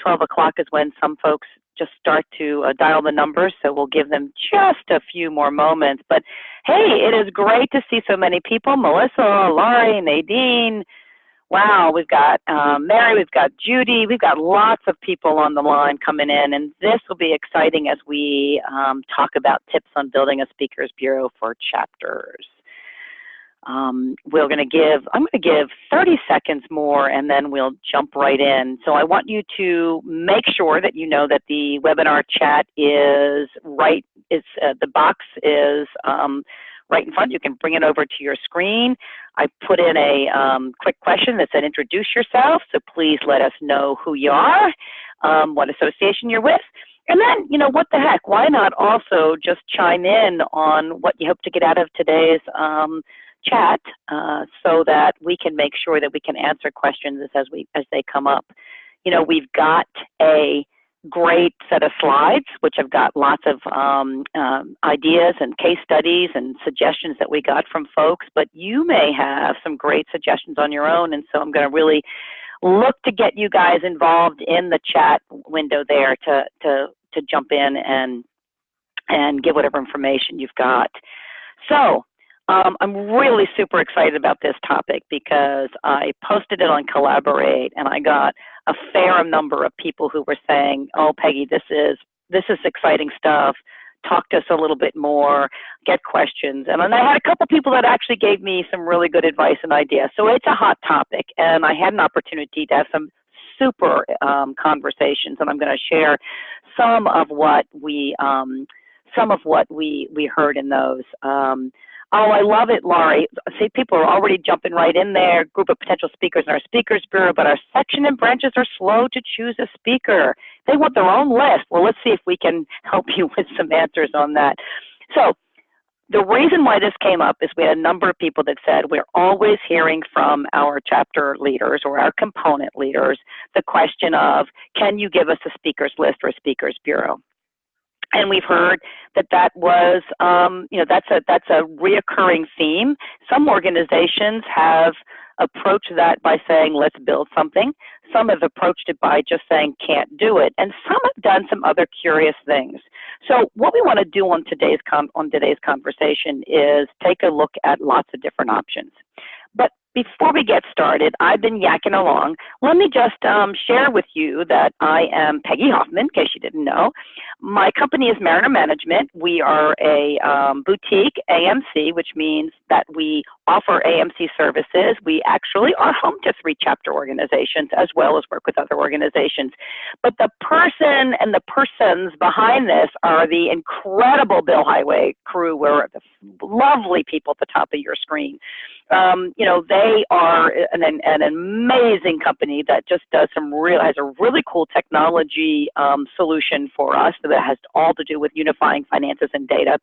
12 o'clock is when some folks just start to dial the numbers, so we'll give them just a few more moments. But hey, it is great to see so many people. Melissa, Laurie, Nadine. Wow, we've got Mary, we've got Judy, we've got lots of people on the line coming in, and this will be exciting as we talk about tips on building a speakers bureau for chapters. I'm going to give 30 seconds more, and then we'll jump right in. So I want you to make sure that you know that the webinar chat is the box is right in front. You can bring it over to your screen. I put in a quick question that said, introduce yourself. So please let us know who you are, what association you're with. And then, you know, what the heck, why not also just chime in on what you hope to get out of today's chat so that we can make sure that we can answer questions as they come up. You know, we've got a great set of slides, which have got lots of ideas and case studies and suggestions that we got from folks, but you may have some great suggestions on your own, and so I'm going to really look to get you guys involved in the chat window there to jump in and give whatever information you've got. So I'm really super excited about this topic because I posted it on Collaborate, and I got a fair number of people who were saying, oh, Peggy, this is exciting stuff. Talk to us a little bit more, get questions. And I had a couple people that actually gave me some really good advice and ideas. So it's a hot topic, and I had an opportunity to have some super conversations, and I'm going to share some of what we heard in those. Oh, I love it, Laurie. See, people are already jumping right in there. Group of potential speakers in our speakers bureau, but our section and branches are slow to choose a speaker. They want their own list. Well, let's see if we can help you with some answers on that. So the reason why this came up is we had a number of people that said we're always hearing from our chapter leaders or our component leaders the question of, can you give us a speakers list or a speakers bureau? And we've heard that was, you know, that's a reoccurring theme. Some organizations have approached that by saying, let's build something. Some have approached it by just saying, can't do it. And some have done some other curious things. So what we want to do on today's conversation is take a look at lots of different options. But before we get started, I've been yakking along. Let me just share with you that I am Peggy Hoffman, in case you didn't know. My company is Mariner Management. We are a boutique AMC, which means that we offer AMC services. We actually are home to 3 chapter organizations as well as work with other organizations. But the person and the persons behind this are the incredible Bill Highway crew. We're the lovely people at the top of your screen. You know, they are an amazing company that just does has a really cool technology solution for us that has all to do with unifying finances and data.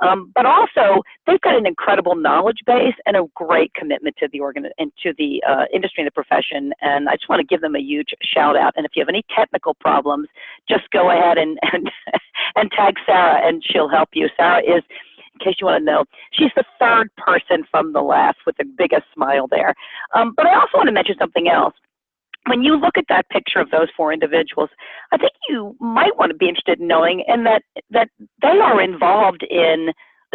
But also, they've got an incredible knowledge base and a great commitment to the industry and the profession. And I just want to give them a huge shout out. And if you have any technical problems, just go ahead and tag Sarah, and she'll help you. Sarah is, in case you want to know, she's the 3rd person from the left with the biggest smile there. But I also want to mention something else. When you look at that picture of those 4 individuals, I think you might want to be interested in knowing that they are involved in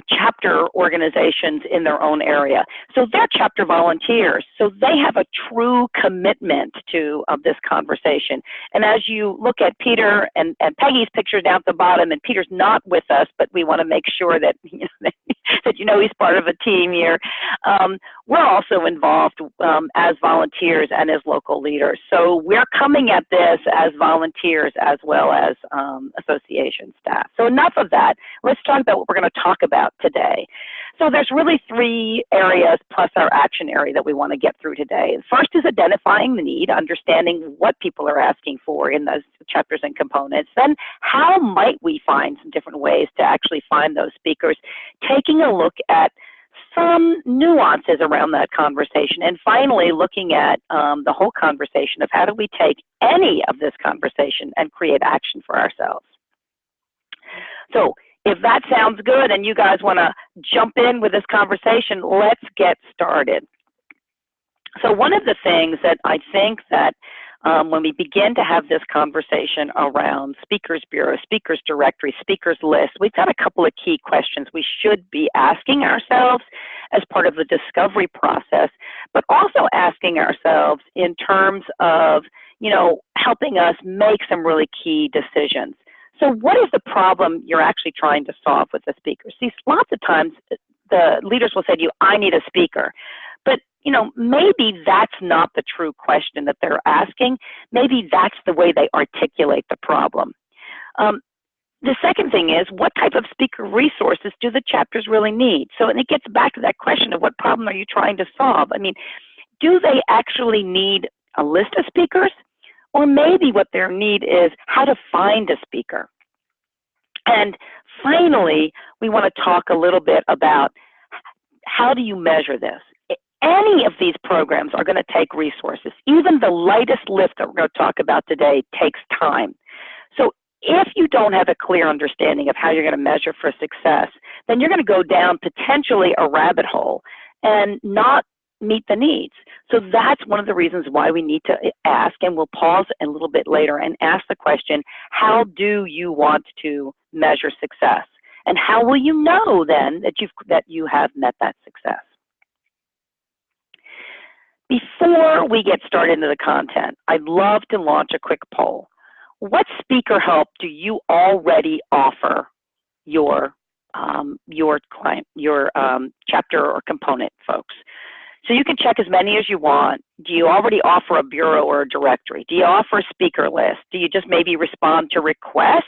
chapter organizations in their own area. So they're chapter volunteers. So they have a true commitment to this conversation. And as you look at Peter and Peggy's picture down at the bottom, and Peter's not with us, but we want to make sure that he's part of a team here. We're also involved as volunteers and as local leaders. So we're coming at this as volunteers as well as association staff. So enough of that. Let's talk about what we're going to talk about today. So there's really 3 areas plus our action area that we want to get through today. First is identifying the need, understanding what people are asking for in those chapters and components. Then how might we find some different ways to actually find those speakers, taking a look at some nuances around that conversation, and finally looking at the whole conversation of how do we take any of this conversation and create action for ourselves. So if that sounds good and you guys want to jump in with this conversation, let's get started. So one of the things that I think that when we begin to have this conversation around Speakers Bureau, Speakers Directory, Speakers List, we've got a couple of key questions we should be asking ourselves as part of the discovery process, but also asking ourselves in terms of, helping us make some really key decisions. So what is the problem you're actually trying to solve with the speakers? See, lots of times the leaders will say to you, I need a speaker. But, maybe that's not the true question that they're asking. Maybe that's the way they articulate the problem. The second thing is, what type of speaker resources do the chapters really need? So, and it gets back to that question of what problem are you trying to solve? I mean, do they actually need a list of speakers? Or maybe what their need is how to find a speaker. And finally, we want to talk a little bit about how do you measure this? Any of these programs are going to take resources. Even the lightest lift that we're going to talk about today takes time. So if you don't have a clear understanding of how you're going to measure for success, then you're going to go down potentially a rabbit hole and not meet the needs. So that's one of the reasons why we need to ask, and we'll pause a little bit later and ask the question, how do you want to measure success? And how will you know then that you have met that success? Before we get started into the content, I'd love to launch a quick poll. What speaker help do you already offer your client, your chapter or component folks? So you can check as many as you want. Do you already offer a bureau or a directory? Do you offer a speaker list? Do you just maybe respond to requests?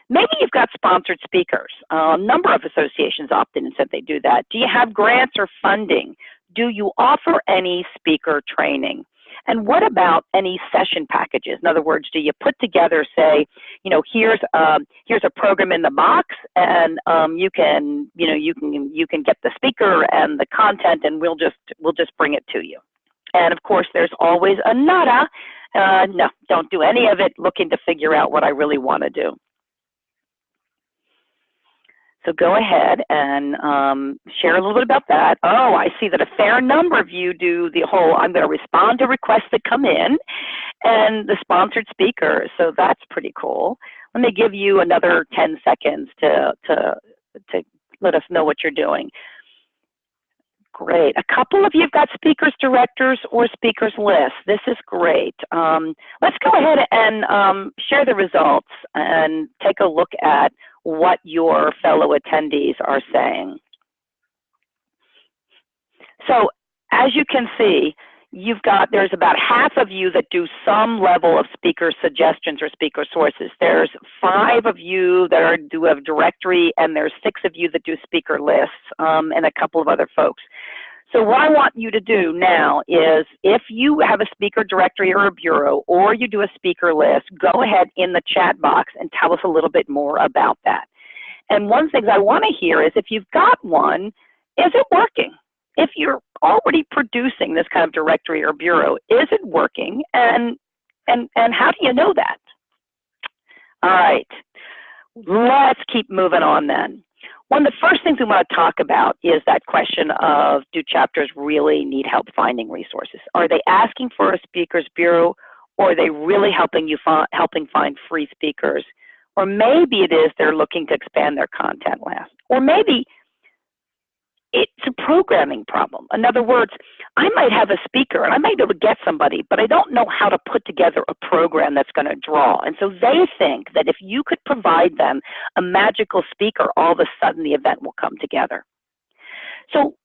Maybe you've got sponsored speakers. A number of associations opted in and said they do that. Do you have grants or funding? Do you offer any speaker training? And what about any session packages? In other words, do you put together, say, here's a program in the box, and you can get the speaker and the content, and we'll just bring it to you. And of course, there's always a nada. No, don't do any of it. Looking to figure out what I really want to do. So go ahead and share a little bit about that. Oh, I see that a fair number of you do the whole, I'm going to respond to requests that come in, and the sponsored speakers. So that's pretty cool. Let me give you another 10 seconds to let us know what you're doing. Great. A couple of you have got speakers directors or speakers lists. This is great. Let's go ahead and share the results and take a look at what your fellow attendees are saying. So as you can see, there's about half of you that do some level of speaker suggestions or speaker sources. There's 5 of you that do a directory, and there's 6 of you that do speaker lists, and a couple of other folks. So what I want you to do now is, if you have a speaker directory or a bureau, or you do a speaker list, go ahead in the chat box and tell us a little bit more about that. And one thing I want to hear is, if you've got one, is it working? If you're already producing this kind of directory or bureau, is it working? And how do you know that? All right, let's keep moving on then. One of the first things we want to talk about is that question of, do chapters really need help finding resources? Are they asking for a speakers bureau, or are they really helping find free speakers? Or maybe it is they're looking to expand their content list. Or maybe it's a programming problem. In other words, I might have a speaker and I might be able to get somebody, but I don't know how to put together a program that's going to draw. And so they think that if you could provide them a magical speaker, all of a sudden the event will come together. So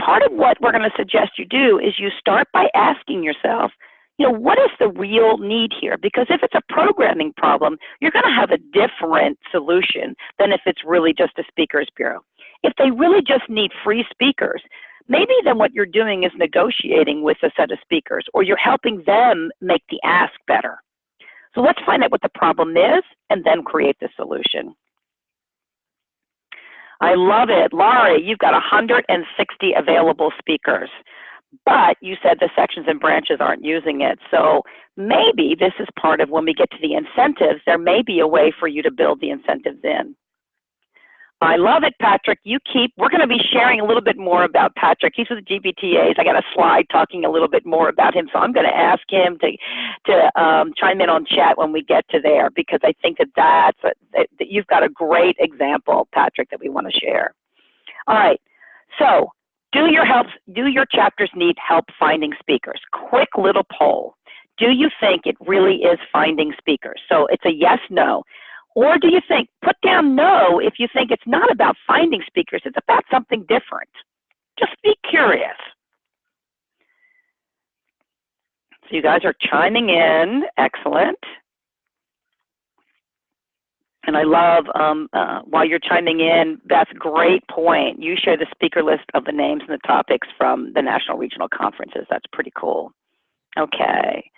part of what we're going to suggest you do is you start by asking yourself, what is the real need here? Because if it's a programming problem, you're going to have a different solution than if it's really just a speakers bureau. If they really just need free speakers, maybe then what you're doing is negotiating with a set of speakers, or you're helping them make the ask better. So let's find out what the problem is and then create the solution. I love it. Laurie, you've got 160 available speakers, but you said the sections and branches aren't using it. So maybe this is part of when we get to the incentives, there may be a way for you to build the incentives in. I love it, Patrick. We're going to be sharing a little bit more about Patrick. He's with the GBTAs. I got a slide talking a little bit more about him, so I'm going to ask him to chime in on chat when we get to there, because I think that you've got a great example, Patrick, that we want to share. All right, so do your chapters need help finding speakers? Quick little poll. Do you think it really is finding speakers? So it's a yes, no. Or do you think, put down no if you think it's not about finding speakers, it's about something different. Just be curious. So you guys are chiming in, excellent. And I love, while you're chiming in, that's a great point. You share the speaker list of the names and the topics from the national regional conferences. That's pretty cool. Okay.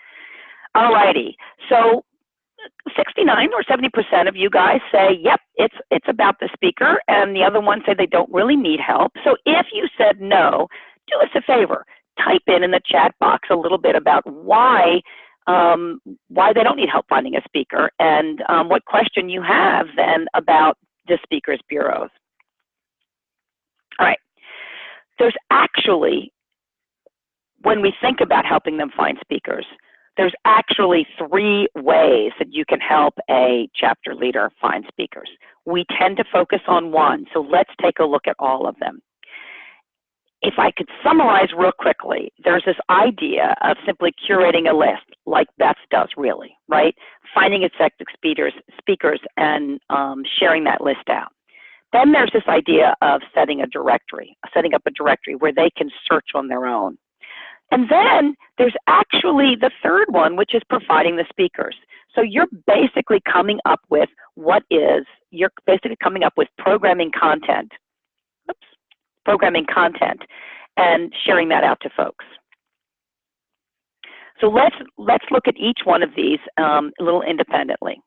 All righty. So 69 or 70% of you guys say, yep, it's about the speaker, and the other ones say they don't really need help. So if you said no, do us a favor. Type in the chat box a little bit about why they don't need help finding a speaker, and what question you have then about the speakers bureaus. All right. There's actually, when we think about helping them find speakers, there's actually 3 ways that you can help a chapter leader find speakers. We tend to focus on one, so let's take a look at all of them. If I could summarize real quickly, there's this idea of simply curating a list, like Beth does really, right? Finding effective speakers and sharing that list out. Then there's this idea of setting up a directory where they can search on their own. And then there's actually the third one, which is providing the speakers. So you're basically coming up with programming content. And sharing that out to folks. So let's look at each one of these a little independently.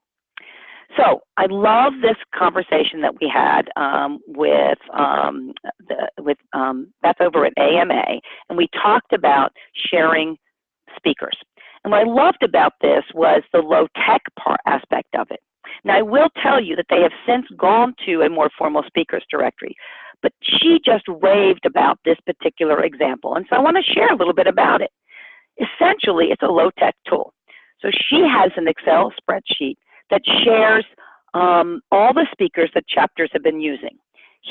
So I love this conversation that we had with Beth over at AMA, and we talked about sharing speakers. And what I loved about this was the low-tech aspect of it. Now, I will tell you that they have since gone to a more formal speakers directory, but she just raved about this particular example, and so I want to share a little bit about it. Essentially, it's a low-tech tool. So she has an Excel spreadsheet that shares all the speakers that chapters have been using.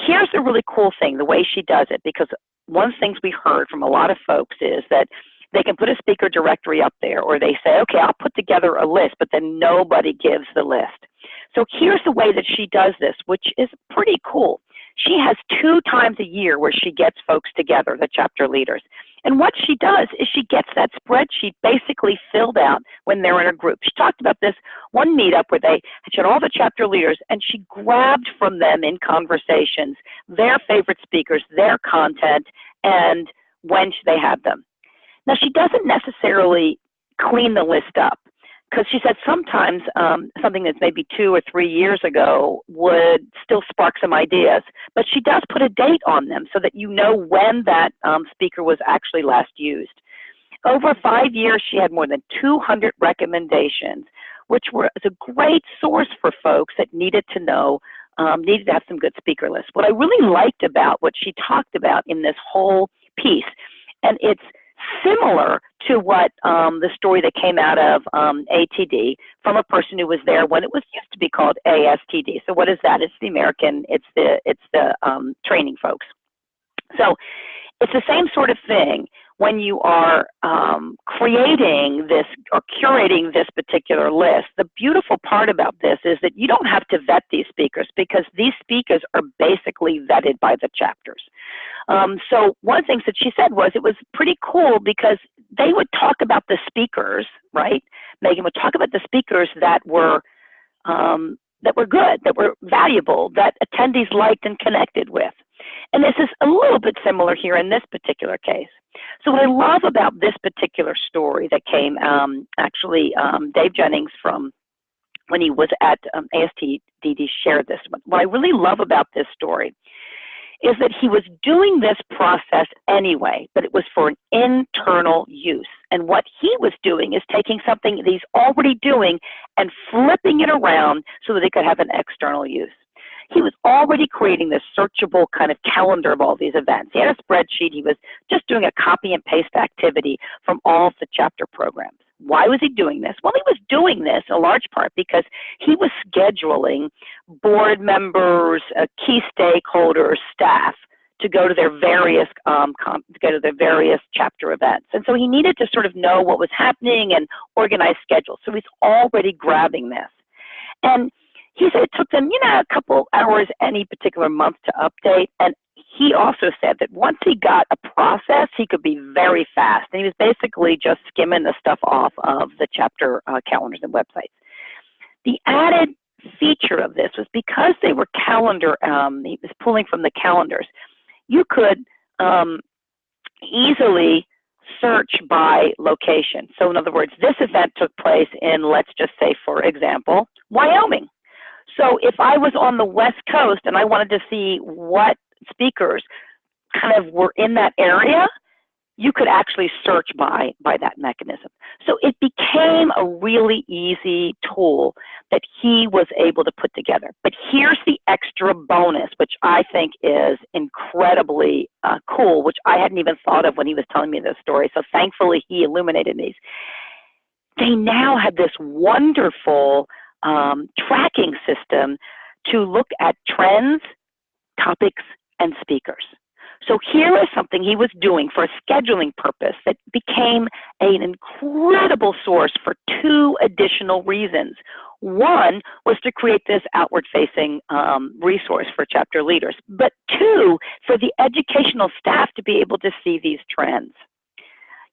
Here's the really cool thing, the way she does it, because one of the things we heard from a lot of folks is that they can put a speaker directory up there, or they say, okay, I'll put together a list, but then nobody gives the list. So here's the way that she does this, which is pretty cool. She has 2 times a year where she gets folks together, the chapter leaders. And what she does is she gets that spreadsheet basically filled out when they're in a group. She talked about this one meetup where they had all the chapter leaders, and she grabbed from them in conversations their favorite speakers, their content, and when should they have them. Now, she doesn't necessarily clean the list up, because she said sometimes something that's maybe 2 or 3 years ago would still spark some ideas, but she does put a date on them so that you know when that speaker was actually last used. Over 5 years, she had more than 200 recommendations, which was a great source for folks that needed to know, needed to have some good speaker lists. What I really liked about what she talked about in this whole piece, and it's similar to what the story that came out of ATD from a person who was there when it was used to be called ASTD. So what is that? It's the American, it's the training folks. So it's the same sort of thing when you are creating this or curating this particular list. The beautiful part about this is that you don't have to vet these speakers, because these speakers are basically vetted by the chapters. So one of the things that she said was it was pretty cool because they would talk about the speakers, right? Megan would talk about the speakers that were good, that were valuable, that attendees liked and connected with. And this is a little bit similar here in this particular case. So what I love about this particular story that came, Dave Jennings from when he was at ASTD shared this one. What I really love about this story is that he was doing this process anyway, but it was for an internal use. And what he was doing is taking something that he's already doing and flipping it around so that it could have an external use. he was already creating this searchable kind of calendar of all these events. He had a spreadsheet. He was just doing a copy and paste activity from all of the chapter programs. Why was he doing this? Well, he was doing this in large part because he was scheduling board members, key stakeholders, staff to go to their various chapter events. And so he needed to sort of know what was happening and organize schedules. So he's already grabbing this. And he said it took them, a couple hours any particular month to update. And he also said that once he got a process, he could be very fast. And he was basically just skimming the stuff off of the chapter calendars and websites. The added feature of this was because they were he was pulling from the calendars, you could easily search by location. So in other words, this event took place in, let's just say, for example, Wyoming. So if I was on the West Coast and I wanted to see what speakers kind of were in that area, you could actually search by that mechanism. So it became a really easy tool that he was able to put together. But here's the extra bonus, which I think is incredibly cool, which I hadn't even thought of when he was telling me this story. So thankfully he illuminated these. They now have this wonderful tracking system to look at trends, topics, and speakers. So here is something he was doing for a scheduling purpose that became an incredible source for two additional reasons. One was to create this outward-facing resource for chapter leaders, but two, for the educational staff to be able to see these trends.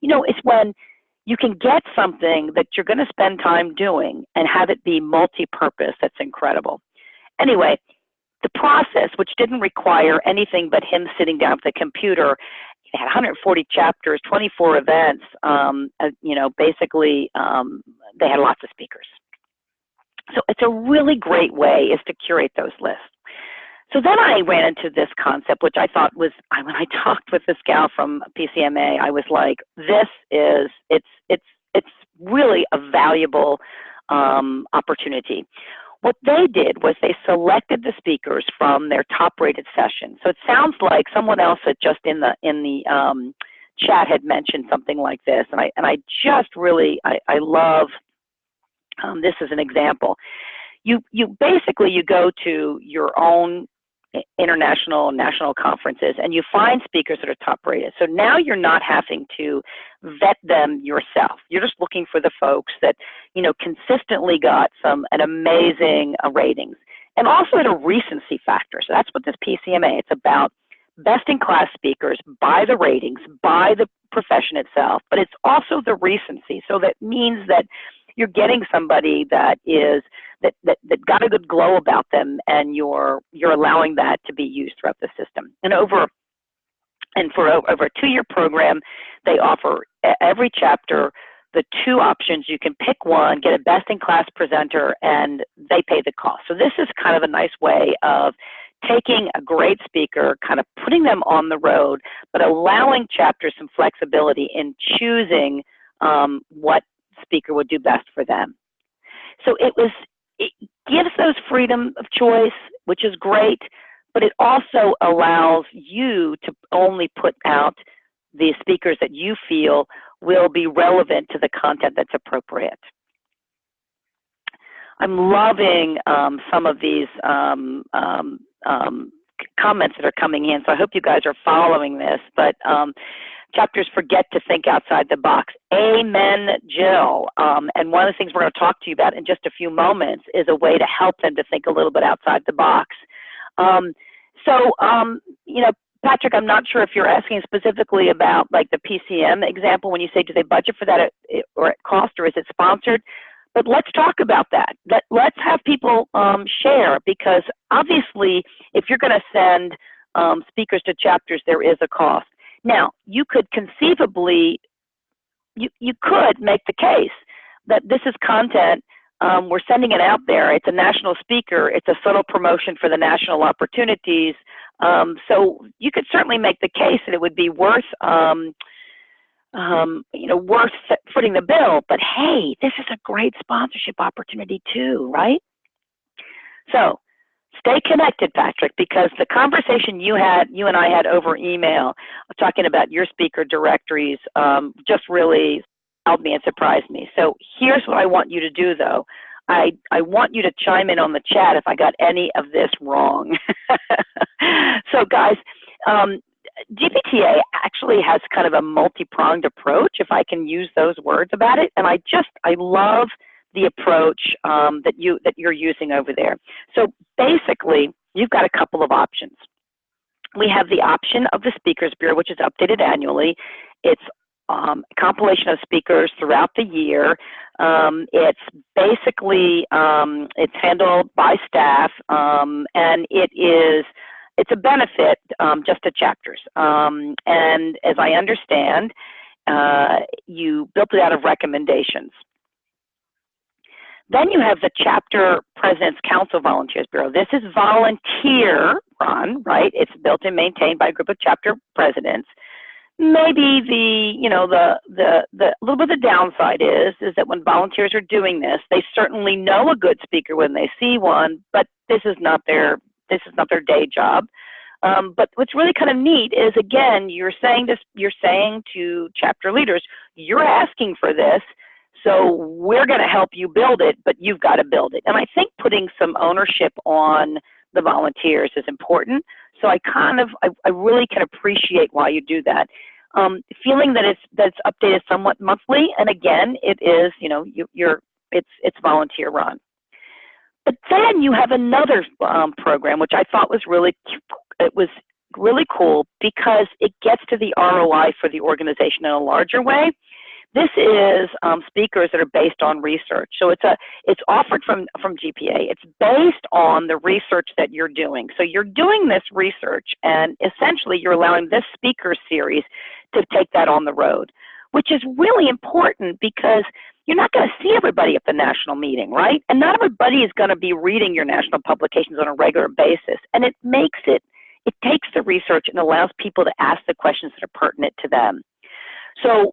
It's when you can get something that you're going to spend time doing and have it be multi-purpose that's incredible. Anyway, the process, which didn't require anything but him sitting down at the computer, he had 140 chapters, 24 events, basically they had lots of speakers. So it's a really great way is to curate those lists. So then I ran into this concept, which I thought was, when I talked with this gal from PCMA, I was like, it's really a valuable opportunity. What they did was they selected the speakers from their top-rated session. So it sounds like someone else had just in the chat had mentioned something like this, and I just really I love this as an example. You basically go to your own international and national conferences and you find speakers that are top rated. So now you're not having to vet them yourself. You're just looking for the folks that, consistently got an amazing ratings. And also at a recency factor. So that's what this PCMA, it's about best-in-class speakers by the ratings, by the profession itself, but it's also the recency. So that means that you're getting somebody that got a good glow about them, and you're allowing that to be used throughout the system. And for over a 2-year program, they offer every chapter the 2 options. You can pick one, get a best-in-class presenter, and they pay the cost. So this is kind of a nice way of taking a great speaker, kind of putting them on the road, but allowing chapters some flexibility in choosing what speaker would do best for them. So it gives those freedom of choice, which is great, but it also allows you to only put out the speakers that you feel will be relevant to the content that's appropriate. I'm loving some of these comments that are coming in, so I hope you guys are following this, but chapters forget to think outside the box. Amen, Jill. And one of the things we're going to talk to you about in just a few moments is a way to help them to think a little bit outside the box. Patrick, I'm not sure if you're asking specifically about like the PCM example when you say, do they budget for that or at cost, or is it sponsored? But let's talk about that. Let's have people share, because obviously if you're going to send speakers to chapters, there is a cost. Now, you could conceivably, you could make the case that this is content, we're sending it out there, it's a national speaker, it's a subtle promotion for the national opportunities, so you could certainly make the case that it would be worth, worth footing the bill, but hey, this is a great sponsorship opportunity too, right? So, stay connected, Patrick, because the conversation you and I had over email talking about your speaker directories just really helped me and surprised me. So here's what I want you to do, though. I want you to chime in on the chat if I got any of this wrong. So guys, GPTA actually has kind of a multi-pronged approach, if I can use those words about it, and I love the approach that you're using over there. So basically, you've got a couple of options. We have the option of the Speakers Bureau, which is updated annually. It's a compilation of speakers throughout the year. It's basically, it's handled by staff, and it's a benefit just to chapters. And as I understand, you built it out of recommendations. Then you have the Chapter President's Council Volunteers Bureau. This is volunteer run, right? It's built and maintained by a group of chapter presidents. Maybe the little bit of the downside is that when volunteers are doing this, they certainly know a good speaker when they see one, but this is not their day job. But what's really kind of neat is, again, you're saying to chapter leaders, you're asking for this, so we're going to help you build it, but you've got to build it. And I think putting some ownership on the volunteers is important. So I really can appreciate why you do that. Feeling that it's updated somewhat monthly, and again, it is, it's volunteer run. But then you have another program, which I thought was really cool because it gets to the ROI for the organization in a larger way. This is speakers that are based on research. So it's offered from GPA. It's based on the research that you're doing. So you're doing this research, and essentially you're allowing this speaker series to take that on the road, which is really important because you're not going to see everybody at the national meeting, right? And not everybody is going to be reading your national publications on a regular basis. And it takes the research and allows people to ask the questions that are pertinent to them. So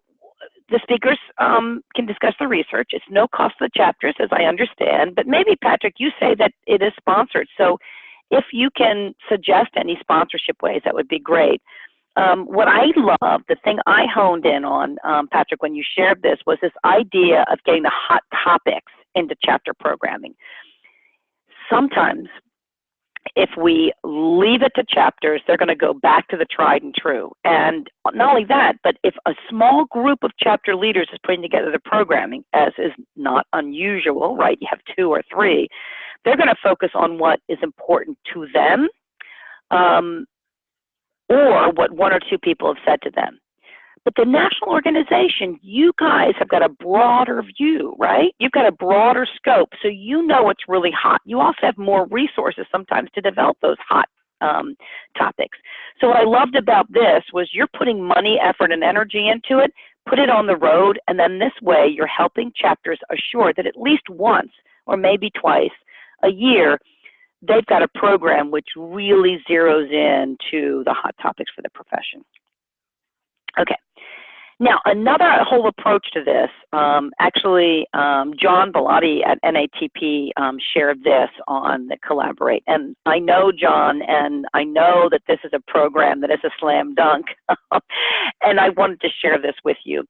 the speakers can discuss the research. It's no cost to the chapters, as I understand, but maybe, Patrick, you say that it is sponsored. So if you can suggest any sponsorship ways, that would be great. What I love, the thing I honed in on, Patrick, when you shared this, was this idea of getting the hot topics into chapter programming. Sometimes, if we leave it to chapters, they're going to go back to the tried and true. And not only that, but if a small group of chapter leaders is putting together the programming, as is not unusual, right? You have 2 or 3, they're going to focus on what is important to them, or what 1 or 2 people have said to them. But the national organization, you guys have got a broader view, right? You've got a broader scope, so you know what's really hot. You also have more resources sometimes to develop those hot topics. So what I loved about this was you're putting money, effort, and energy into it, put it on the road, and then this way you're helping chapters assure that at least once or maybe twice a year, they've got a program which really zeroes in to the hot topics for the profession. Okay. Now, another whole approach to this, actually, John Bellotti at NATP shared this on the Collaborate. And I know John, and I know that this is a program that is a slam dunk. And I wanted to share this with you.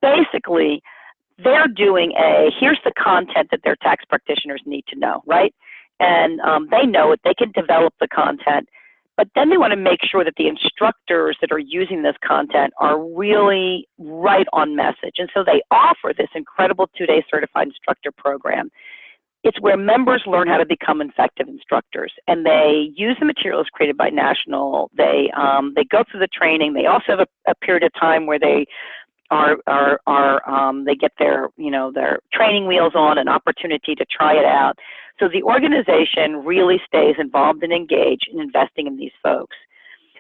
Basically, they're doing here's the content that their tax practitioners need to know, right? And they know it, they can develop the content. But then they want to make sure that the instructors that are using this content are really right on message. And so they offer this incredible 2-day certified instructor program. It's where members learn how to become effective instructors, and they use the materials created by National. They go through the training. They also have a period of time where they they get their training wheels on, an opportunity to try it out. So the organization really stays involved and engaged in investing in these folks.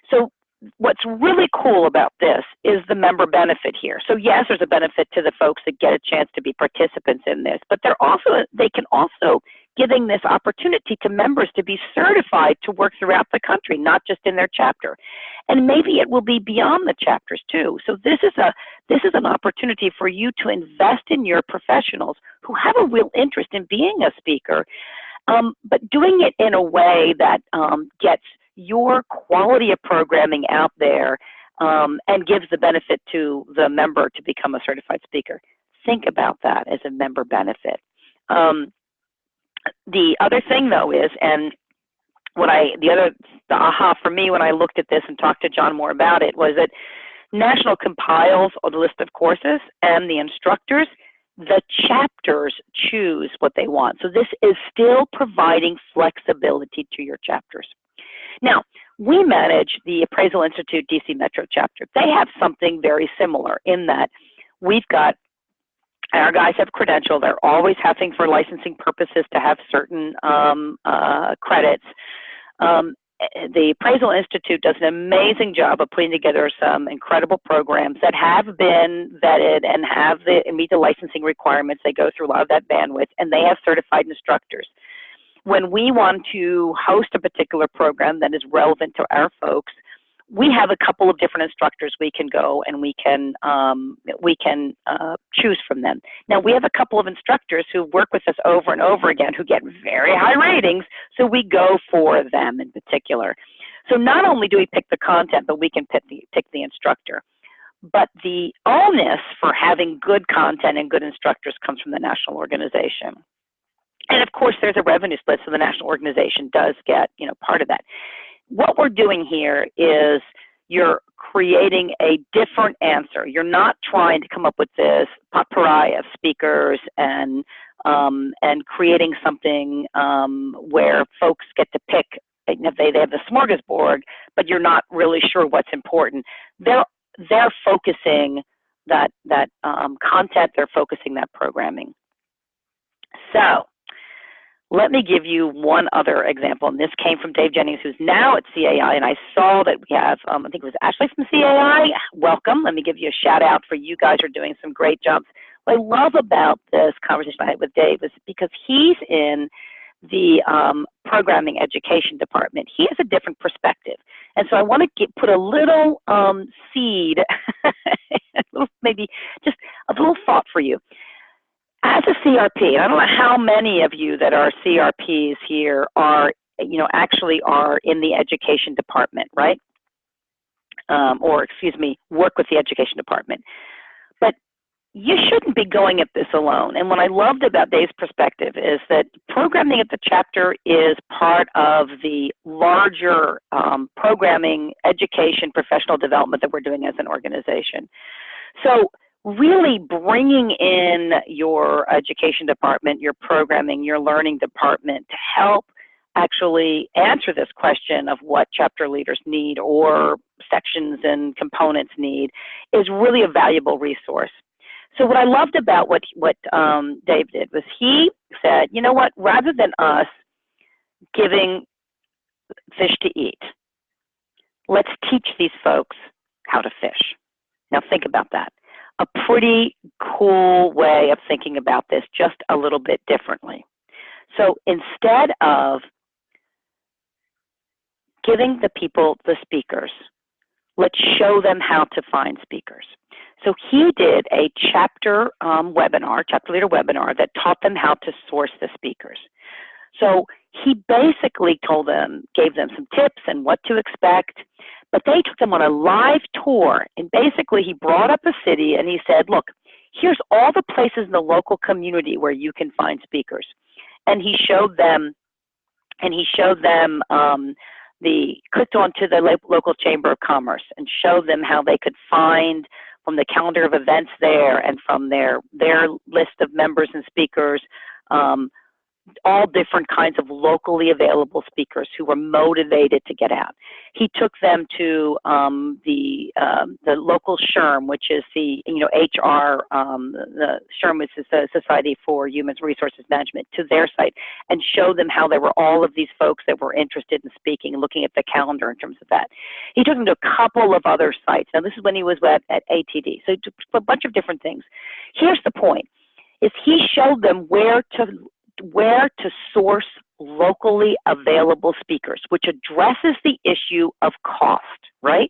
So what's really cool about this is the member benefit here. So yes, there's a benefit to the folks that get a chance to be participants in this, but they can also giving this opportunity to members to be certified to work throughout the country, not just in their chapter. And maybe it will be beyond the chapters too. So this is an opportunity for you to invest in your professionals who have a real interest in being a speaker, but doing it in a way that gets your quality of programming out there and gives the benefit to the member to become a certified speaker. Think about that as a member benefit. The other thing, though, is, and the aha for me when I looked at this and talked to John more about it, was that National compiles the list of courses and the instructors. The chapters choose what they want. So this is still providing flexibility to your chapters. Now, we manage the Appraisal Institute DC Metro chapter. They have something very similar in that we've got, our guys have credential. They're always having, for licensing purposes, to have certain credits. The Appraisal Institute does an amazing job of putting together some incredible programs that have been vetted and meet the licensing requirements. They go through a lot of that bandwidth, and they have certified instructors. When we want to host a particular program that is relevant to our folks, we have a couple of different instructors we can go and we can choose from them. Now, we have a couple of instructors who work with us over and over again who get very high ratings, so we go for them in particular. So not only do we pick the content, but we can pick the instructor. But the onus for having good content and good instructors comes from the national organization. And of course, there's a revenue split, so the national organization does get, part of that. What we're doing here is you're creating a different answer. You're not trying to come up with this potpourri of speakers and creating something where folks get to pick. They have the smorgasbord, but you're not really sure what's important. They're focusing that content. They're focusing that programming. So let me give you one other example, and this came from Dave Jennings, who's now at CAI, and I saw that we have, I think it was Ashley from CAI. Welcome. Let me give you a shout out for you guys are doing some great jobs. What I love about this conversation I had with Dave is because he's in the programming education department. He has a different perspective, and so I want to put a little seed, maybe just a little thought for you. As a CRP, I don't know how many of you that are CRPs here are, actually are in the education department, right? Work with the education department. But you shouldn't be going at this alone. And what I loved about Dave's perspective is that programming at the chapter is part of the larger programming, education, professional development that we're doing as an organization. So really bringing in your education department, your programming, your learning department to help actually answer this question of what chapter leaders need or sections and components need is really a valuable resource. So what I loved about what Dave did was he said, you know what, rather than us giving fish to eat, let's teach these folks how to fish. Now think about that. A pretty cool way of thinking about this, just a little bit differently. So instead of giving the people the speakers, let's show them how to find speakers. So he did a chapter leader webinar that taught them how to source the speakers. So he basically gave them some tips and what to expect, but they took them on a live tour, and basically he brought up a city and he said, look, here's all the places in the local community where you can find speakers. And he showed them, clicked onto the local Chamber of Commerce and showed them how they could find from the calendar of events there and from their list of members and speakers, all different kinds of locally available speakers who were motivated to get out. He took them to the local SHRM, which is the HR, the SHRM, which is the Society for Human Resources Management, to their site and showed them how there were all of these folks that were interested in speaking and looking at the calendar in terms of that. He took them to a couple of other sites. Now this is when he was at ATD, so he took a bunch of different things. Here's the point, is he showed them where to source locally available speakers, which addresses the issue of cost, right?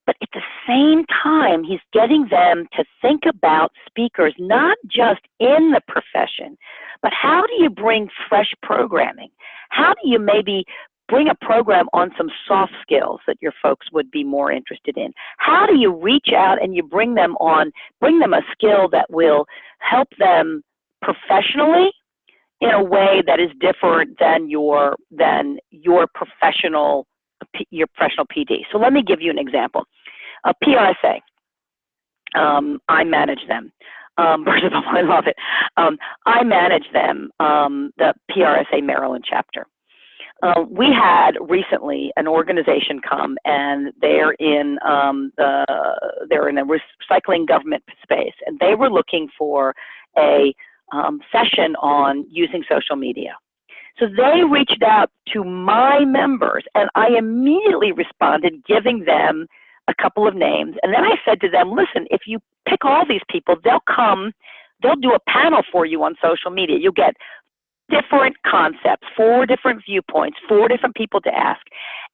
But at the same time, he's getting them to think about speakers, not just in the profession, but how do you bring fresh programming? How do you maybe bring a program on some soft skills that your folks would be more interested in? How do you reach out and you bring them a skill that will help them professionally in a way that is different than your professional PD. So let me give you an example. A PRSA, I manage them. First of all, I love it. I manage them, the PRSA Maryland chapter. We had recently an organization come, and they're in a recycling government space, and they were looking for a session on using social media. So they reached out to my members, and I immediately responded, giving them a couple of names. And then I said to them, listen, if you pick all these people, they'll do a panel for you on social media. You'll get different concepts, 4 different viewpoints, 4 different people to ask.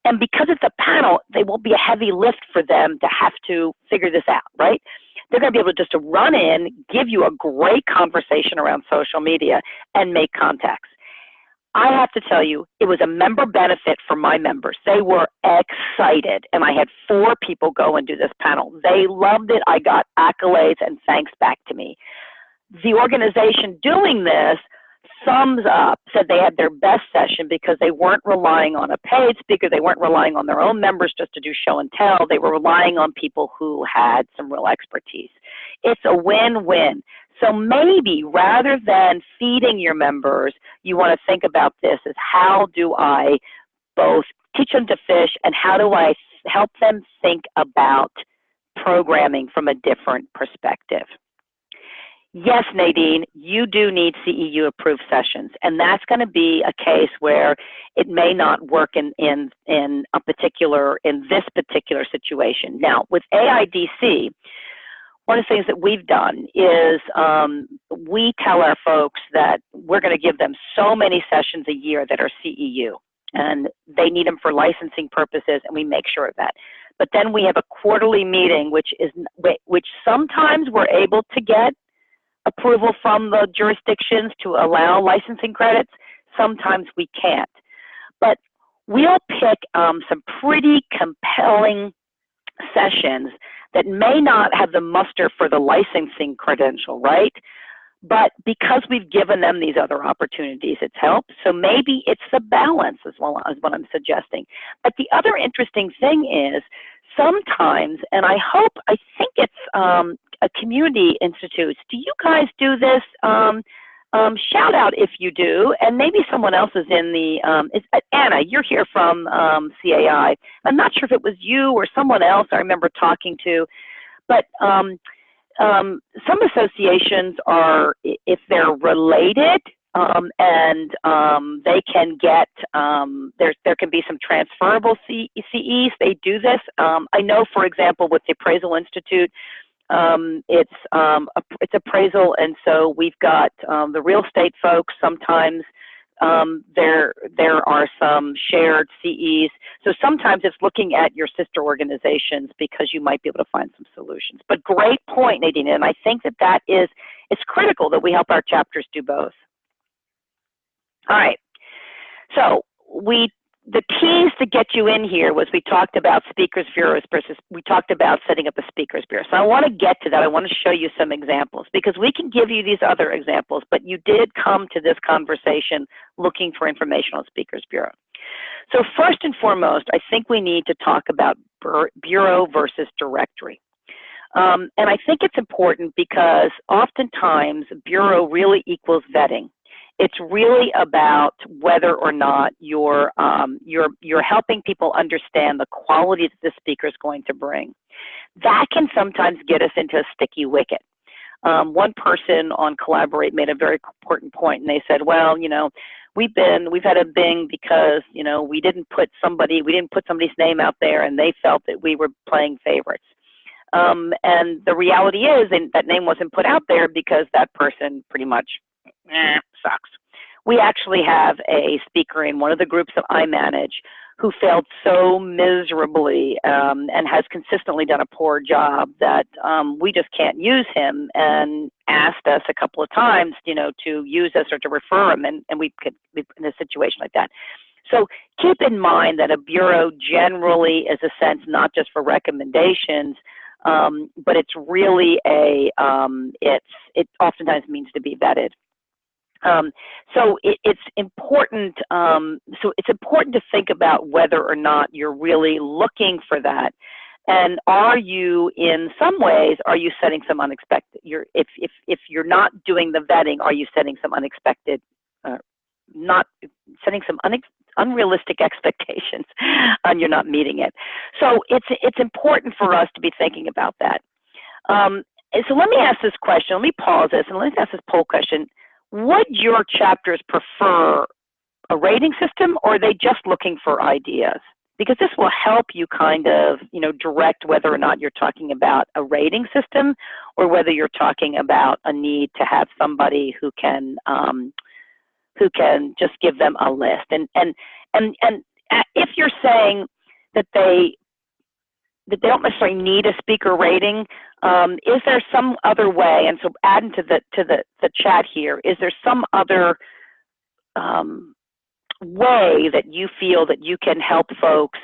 And because it's a panel, they won't be a heavy lift for them to have to figure this out, right? They're going to be able just to run in, give you a great conversation around social media, and make contacts. I have to tell you, it was a member benefit for my members. They were excited, and I had 4 people go and do this panel. They loved it. I got accolades and thanks back to me. The organization doing this, thumbs up, said they had their best session because they weren't relying on a paid speaker. They weren't relying on their own members just to do show and tell. They were relying on people who had some real expertise. It's a win-win. So maybe rather than feeding your members, you want to think about this as how do I both teach them to fish and how do I help them think about programming from a different perspective. Yes, Nadine, you do need CEU approved sessions, and that's going to be a case where it may not work in this particular situation. Now, with AIDC, one of the things that we've done is we tell our folks that we're going to give them so many sessions a year that are CEU, and they need them for licensing purposes, and we make sure of that. But then we have a quarterly meeting, which sometimes we're able to get approval from the jurisdictions to allow licensing credits. Sometimes we can't. But we'll pick some pretty compelling sessions that may not have the muster for the licensing credential, right? But because we've given them these other opportunities, it's helped. So maybe it's the balance as well as what I'm suggesting. But the other interesting thing is sometimes, and I think it's a community institutes. Do you guys do this? Shout out if you do, and maybe someone else is in the, Anna, you're here from CAI. I'm not sure if it was you or someone else I remember talking to, but some associations are, if they're related, and they can get, there can be some transferable CEs, they do this. I know, for example, with the Appraisal Institute, it's appraisal, and so we've got the real estate folks. Sometimes there are some shared CEs. So sometimes it's looking at your sister organizations because you might be able to find some solutions. But great point, Nadine, and I think it's critical that we help our chapters do both. All right, so the keys to get you in here was we talked about speakers bureaus versus we talked about setting up a speakers bureau. So I want to get to that. I want to show you some examples because we can give you these other examples, but you did come to this conversation looking for information on speakers bureau. So first and foremost, I think we need to talk about bureau versus directory. And I think it's important because oftentimes bureau really equals vetting. It's really about whether or not you're helping people understand the quality that the speaker is going to bring. That can sometimes get us into a sticky wicket. One person on Collaborate made a very important point, and they said, well, you know, we've had a bing because, you know, we didn't put somebody's name out there, and they felt that we were playing favorites. And the reality is that name wasn't put out there because that person pretty much sucks. We actually have a speaker in one of the groups that I manage who failed so miserably and has consistently done a poor job that we just can't use him, and asked us a couple of times, to use us or to refer him, and we could be in a situation like that. So keep in mind that a bureau generally is a sense not just for recommendations, but it's really it oftentimes means to be vetted. So it's important. So it's important to think about whether or not you're really looking for that, and are you, in some ways, are you setting some unexpected? If you're not doing the vetting, are you setting some unexpected, not setting some unrealistic expectations, and you're not meeting it? So it's important for us to be thinking about that. So let me ask this question. Let me pause this and let's ask this poll question. Would your chapters prefer a rating system, or are they just looking for ideas? Because this will help you kind of, direct whether or not you're talking about a rating system or whether you're talking about a need to have somebody who can just give them a list. And if you're saying that they don't necessarily need a speaker rating, is there some other way? And so adding to the chat here, is there some other way that you feel that you can help folks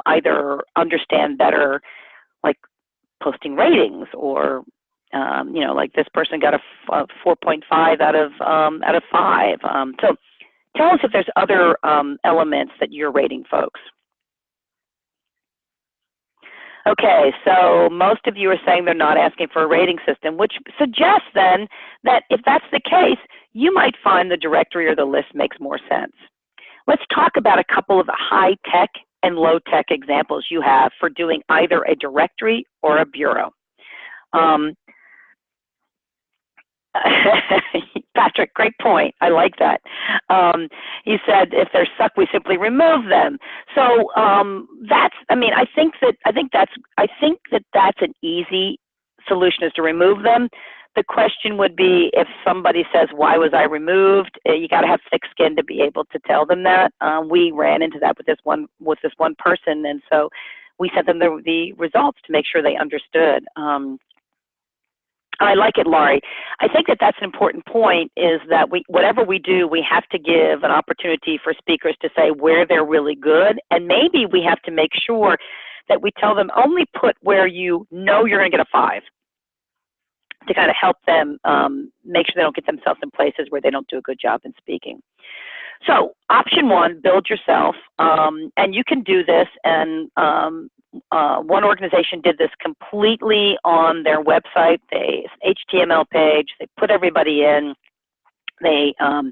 either understand better, like posting ratings, or like this person got a 4.5 out of 5. So tell us if there's other elements that you're rating folks. Okay, so most of you are saying they're not asking for a rating system, which suggests then that if that's the case, you might find the directory or the list makes more sense. Let's talk about a couple of the high-tech and low-tech examples you have for doing either a directory or a bureau. Patrick, great point. I like that. He said, if they're stuck, we simply remove them. So I think that that's an easy solution, is to remove them. The question would be, if somebody says, why was I removed? You got to have thick skin to be able to tell them that. We ran into that with this one person, and so we sent them the results to make sure they understood. I like it, Laurie. I think that that's an important point, is that whatever we do, we have to give an opportunity for speakers to say where they're really good, and maybe we have to make sure that we tell them only put where you're going to get a 5, to kind of help them make sure they don't get themselves in places where they don't do a good job in speaking. So option 1, build yourself, and you can do this, and one organization did this completely on their website. HTML page, they put everybody in. They are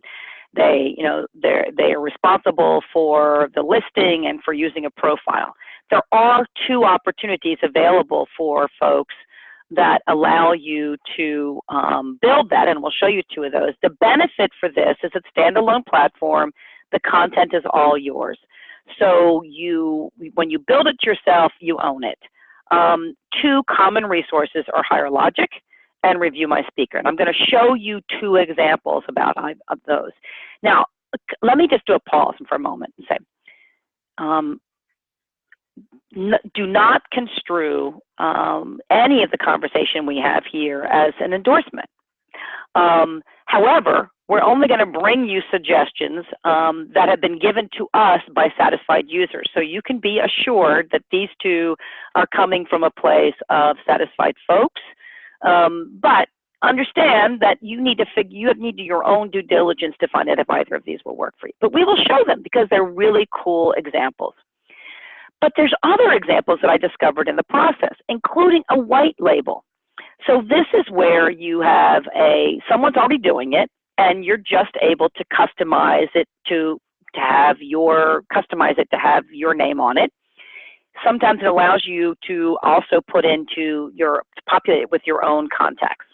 responsible for the listing and for using a profile. There are 2 opportunities available for folks that allow you to build that, and we'll show you 2 of those. The benefit for this is it's a standalone platform. The content is all yours. So when you build it yourself, you own it. 2 common resources are Higher Logic and Review My Speaker. And I'm going to show you 2 examples of those. Now, let me just do a pause for a moment and say, do not construe any of the conversation we have here as an endorsement. However, we're only going to bring you suggestions that have been given to us by satisfied users. So you can be assured that these 2 are coming from a place of satisfied folks. But understand that you need to do your own due diligence to find out if either of these will work for you. But we will show them because they're really cool examples. But there's other examples that I discovered in the process, including a white label. So this is where you have someone's already doing it, and you're just able to customize it to have your name on it. Sometimes it allows you to also populate it with your own contacts.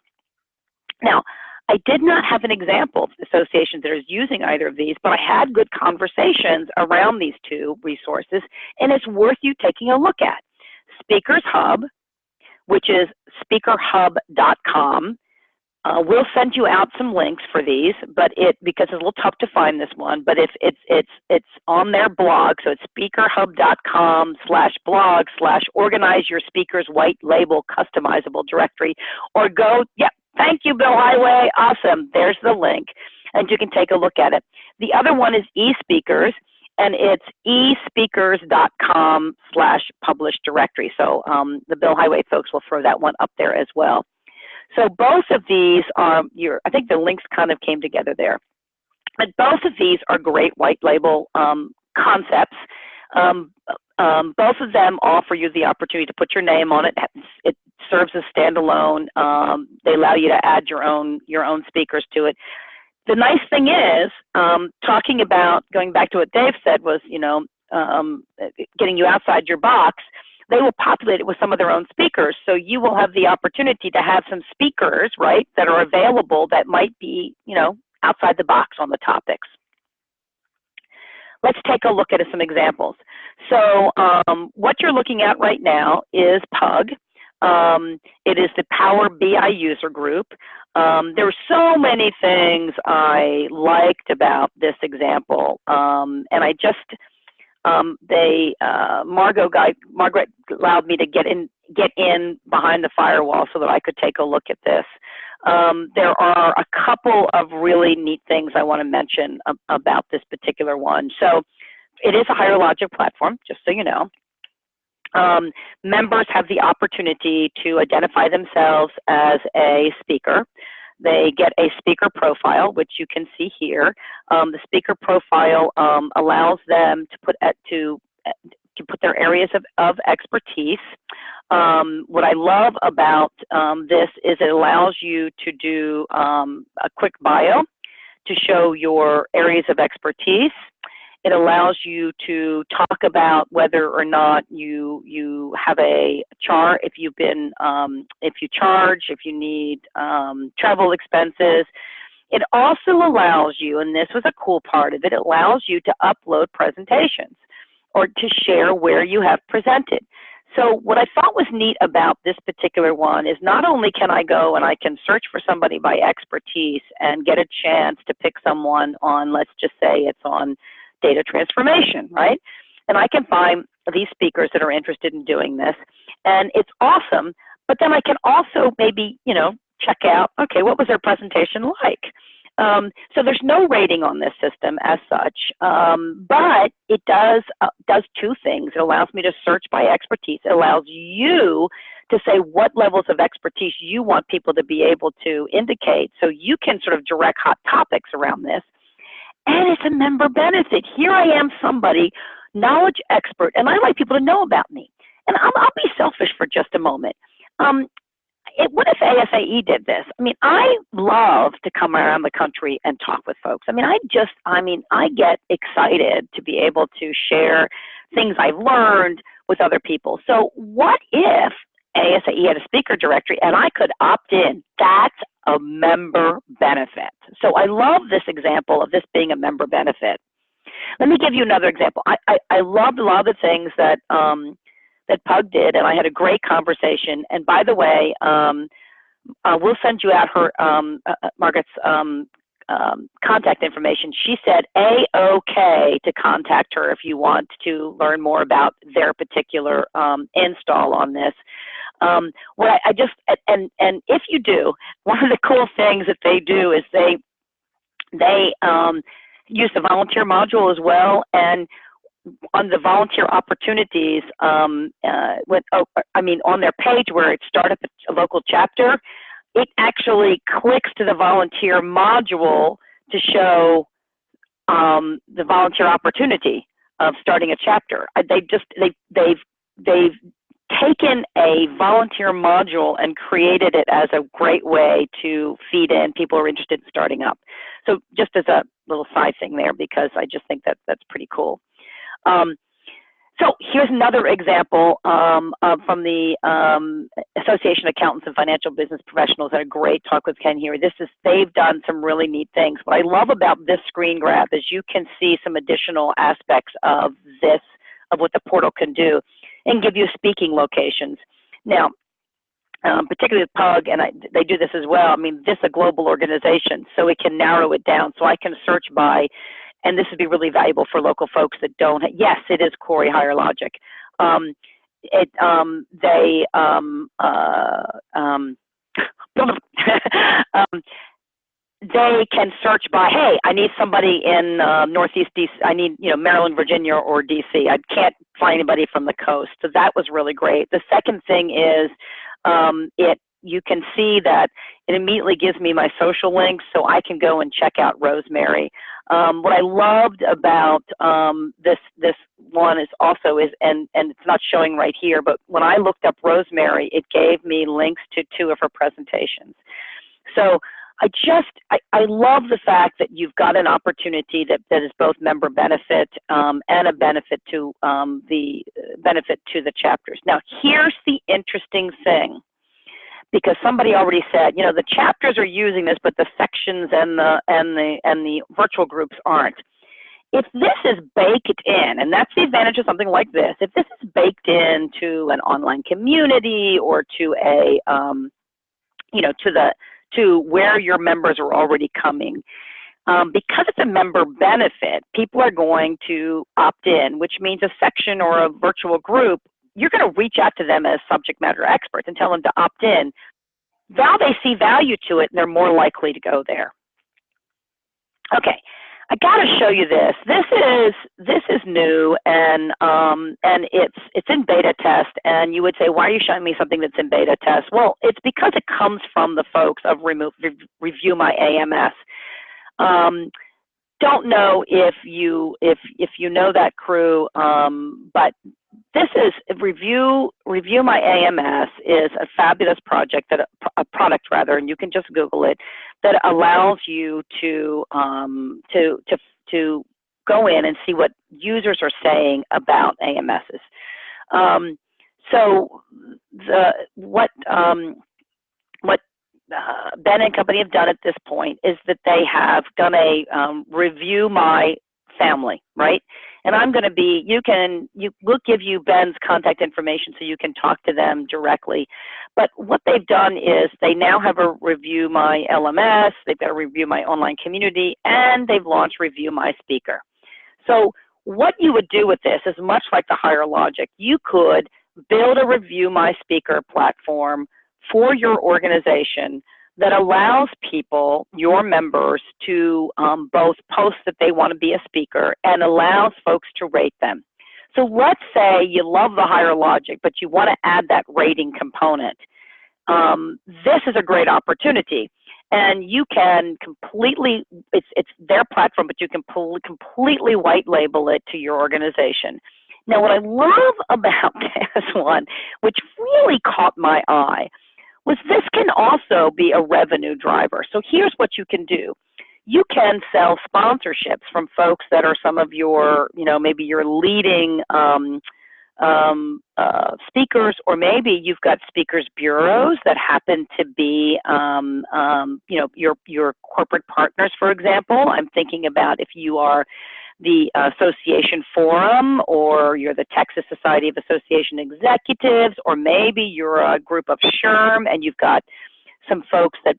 Now, I did not have an example of associations that are using either of these, but I had good conversations around these 2 resources, and it's worth you taking a look at. Speakers Hub, which is speakerhub.com, We'll send you out some links for these, but because it's a little tough to find this one, but it's on their blog, so it's speakerhub.com/blog/organize your speaker's white label customizable directory, or go, yep, thank you, Bill Highway, awesome, there's the link, and you can take a look at it. The other one is eSpeakers, and it's espeakers.com/publish directory, so the Bill Highway folks will throw that one up there as well. So both of these are, I think the links kind of came together there. But both of these are great white label concepts. Both of them offer you the opportunity to put your name on it. It serves as standalone. They allow you to add your own speakers to it. The nice thing is, talking about, going back to what Dave said was, getting you outside your box, they will populate it with some of their own speakers. So you will have the opportunity to have some speakers, right, that are available that might be, outside the box on the topics. Let's take a look at some examples. So what you're looking at right now is PUG. It is the Power BI user group. There were so many things I liked about this example, and I just, Margaret allowed me to get in behind the firewall so that I could take a look at this. There are a couple of really neat things I want to mention about this particular one. So it is a higher logic platform, just so you know. Members have the opportunity to identify themselves as a speaker. They get a speaker profile, which you can see here. The speaker profile allows them to put their areas of expertise. What I love about this is it allows you to do a quick bio to show your areas of expertise. It allows you to talk about whether or not you have a chart, if you charge, if you need travel expenses. It also allows you, and this was a cool part of it, it allows you to upload presentations or to share where you have presented. So what I thought was neat about this particular one is not only can I go and I can search for somebody by expertise and get a chance to pick someone on, let's just say it's on data transformation, right? And I can find these speakers that are interested in doing this, and it's awesome. But then I can also maybe, check out, okay, what was their presentation like? So there's no rating on this system as such, but it does two things. It allows me to search by expertise. It allows you to say what levels of expertise you want people to be able to indicate, so you can sort of direct hot topics around this. And it's a member benefit. Here I am, somebody, knowledge expert, and I like people to know about me. And I'll be selfish for just a moment. What if ASAE did this? I mean, I love to come around the country and talk with folks. I get excited to be able to share things I've learned with other people. So what if ASAE had a speaker directory and I could opt in? That's a member benefit. So I love this example of this being a member benefit. Let me give you another example. I loved a lot of the things that Pug did, and I had a great conversation. And by the way, we'll send you out her Margaret's contact information. She said A-OK to contact her if you want to learn more about their particular install on this. And if you do, one of the cool things that they do is they use the volunteer module as well. And on the volunteer opportunities, on their page where it's start up a local chapter, it actually clicks to the volunteer module to show the volunteer opportunity of starting a chapter. They've taken a volunteer module and created it as a great way to feed in people who are interested in starting up. So just as a little side thing there, because I just think that's pretty cool. So here's another example from the Association of Accountants and Financial Business Professionals. I had a great talk with Ken here. They've done some really neat things. What I love about this screen grab is you can see some additional aspects of what the portal can do and give you speaking locations. Now, particularly with Pug, and they do this as well. I mean, this is a global organization, so it can narrow it down. So I can search by, and this would be really valuable for local folks that don't. Yes, it is Corey Higher Logic. They they can search by, hey, I need somebody in Northeast DC. I need, Maryland, Virginia, or DC. I can't find anybody from the coast. So that was really great. The second thing is you can see that it immediately gives me my social links, so I can go and check out Rosemary. What I loved about this one is also and it's not showing right here, but when I looked up Rosemary, it gave me links to 2 of her presentations. So I love the fact that you've got an opportunity that is both member benefit and a benefit to the chapters. Now, here's the interesting thing, because somebody already said, the chapters are using this, but the sections and the virtual groups aren't. If this is baked in, and that's the advantage of something like this, if this is baked into an online community or to a to where your members are already coming. Because it's a member benefit, people are going to opt in, which means a section or a virtual group, you're going to reach out to them as subject matter experts and tell them to opt in. Now they see value to it, and they're more likely to go there. Okay, I got to show you this. This is new, and it's in beta test. And you would say, why are you showing me something that's in beta test? Well, it's because it comes from the folks of Review My AMS. Don't know if you know that crew, but this is Review My AMS is a fabulous product, and you can just Google it, that allows you to go in and see what users are saying about AMSs. So what Ben and company have done at this point is that they have done a Review My Family, right? And I'm going to be, we'll give you Ben's contact information so you can talk to them directly. But what they've done is they now have a Review My LMS, they've got a Review My Online Community, and they've launched Review My Speaker. So what you would do with this is much like the Higher Logic. You could build a Review My Speaker platform for your organization that allows people, your members, to both post that they want to be a speaker and allows folks to rate them. So let's say you love the Higher Logic, but you want to add that rating component. This is a great opportunity. And you can completely, it's their platform, but you can completely white label it to your organization. Now, what I love about this one, which really caught my eye, was this can also be a revenue driver. So here's what you can do. You can sell sponsorships from folks that are some of your, maybe your leading speakers, or maybe you've got speakers bureaus that happen to be, your corporate partners, for example. I'm thinking about if you are the Association Forum, or you're the Texas Society of Association Executives, or maybe you're a group of SHRM and you've got some folks that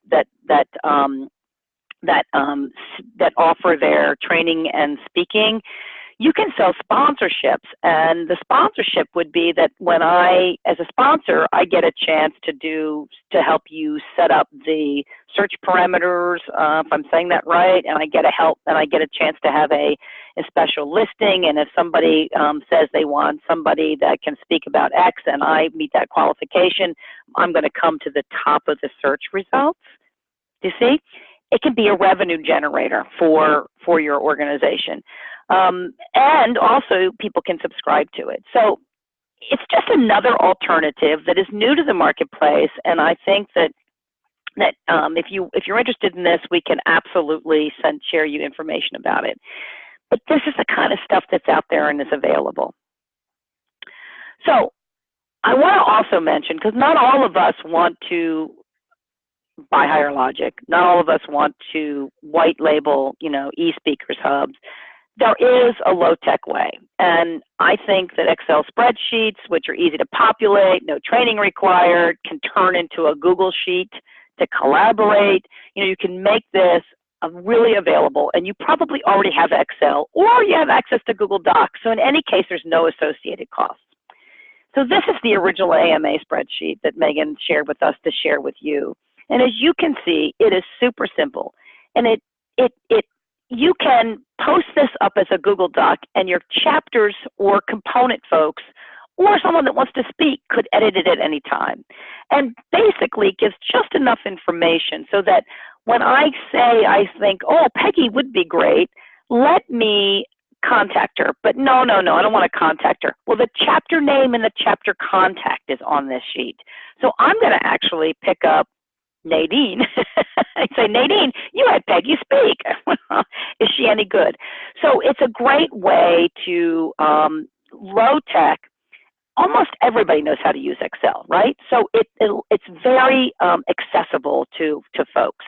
offer their training and speaking. You can sell sponsorships, and the sponsorship would be that when I, as a sponsor, I get a chance to help you set up the search parameters, if I'm saying that right, and I get a chance to have a special listing, and if somebody says they want somebody that can speak about X and I meet that qualification, I'm going to come to the top of the search results. You see? It can be a revenue generator for your organization. And also people can subscribe to it. So it's just another alternative that is new to the marketplace, and I think that if you're interested in this, we can absolutely share you information about it. But this is the kind of stuff that's out there and is available. So I want to also mention, because not all of us want to buy Higher Logic, not all of us want to white label, e-speakers hubs. there is a low-tech way, and I think that Excel spreadsheets, which are easy to populate, no training required, can turn into a Google sheet to collaborate. You can make this really available, and you probably already have Excel, or you have access to Google Docs, so in any case, there's no associated costs. So this is the original AMA spreadsheet that Megan shared with us to share with you, and as you can see, it is super simple, and you can post this up as a Google Doc, and your chapters or component folks or someone that wants to speak could edit it at any time. And basically gives just enough information so that when I say I think, oh, Peggy would be great, let me contact her. But no, I don't want to contact her. Well, the chapter name and the chapter contact is on this sheet. So I'm going to actually pick up Nadine. I'd say, Nadine, you had Peggy speak. Is she any good? So it's a great way to low tech. Almost everybody knows how to use Excel, right? So it's very accessible to folks.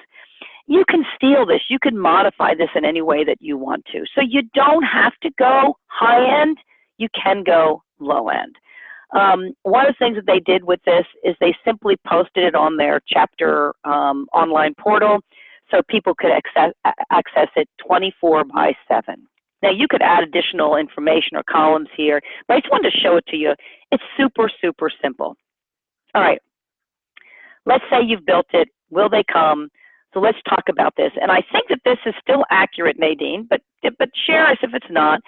You can steal this. You can modify this in any way that you want to. So you don't have to go high end. You can go low end. One of the things that they did with this is they simply posted it on their chapter online portal so people could access it 24/7. Now, you could add additional information or columns here, but I just wanted to show it to you. It's super, super simple. All right. Let's say you've built it. Will they come? So let's talk about this. And I think that this is still accurate, Nadine, but share us if it's not.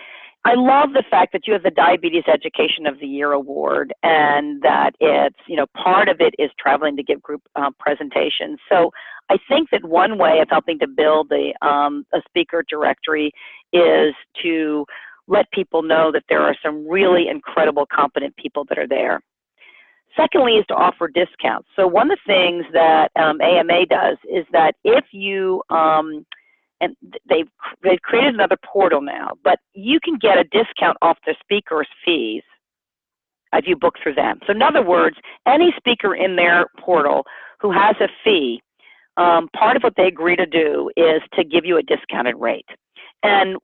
I love the fact that you have the Diabetes Education of the Year Award, and that it's, part of it is traveling to give group presentations. So I think that one way of helping to build a speaker directory is to let people know that there are some really incredible, competent people that are there. Secondly is to offer discounts. So one of the things that AMA does is that if you, and they've created another portal now, but you can get a discount off the speaker's fees if you book through them. So in other words, any speaker in their portal who has a fee, part of what they agree to do is to give you a discounted rate. And